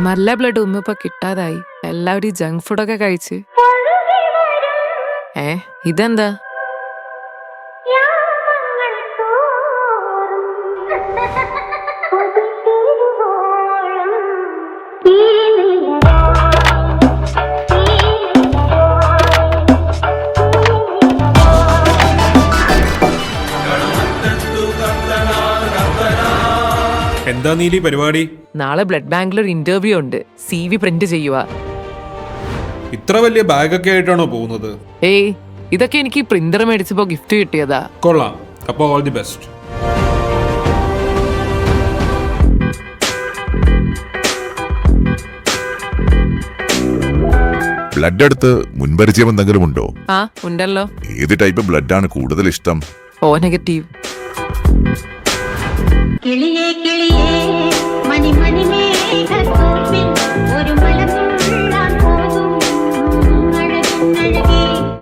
നല്ല ബ്ലഡ് ഒന്നും ഇപ്പൊ കിട്ടാതായി. എല്ലാവരും ജങ്ക് ഫുഡൊക്കെ കഴിച്ച്. ഇതെന്താ? എന്താ നീലി പരിപാടി? നാളെ ബ്ലഡ് ബാങ്കിൽ ഒരു ഇന്റർവ്യൂ ഉണ്ട്. CV പ്രിന്റ് ചെയ്യുക. ഇത്ര വലിയ ബാഗൊക്കെ ആയിട്ടാണോ പോകുന്നത്? ഇതൊക്കെ എനിക്ക് പ്രിന്റർ മേടിച്ചപ്പോ ഗിഫ്റ്റ് കിട്ടിയതാ. കൊള്ളാം. അപ്പൊ ഓൾ ദി ബെസ്റ്റ്. ബ്ലഡ് എടുത്ത് മുൻപരിചയം എന്തെങ്കിലും ഉണ്ടോ? ഉണ്ടല്ലോ. ഏത് ടൈപ്പ് ബ്ലഡ് ആണ് കൂടുതൽ ഇഷ്ടം? O negative. കിളിയേ കിളിയേ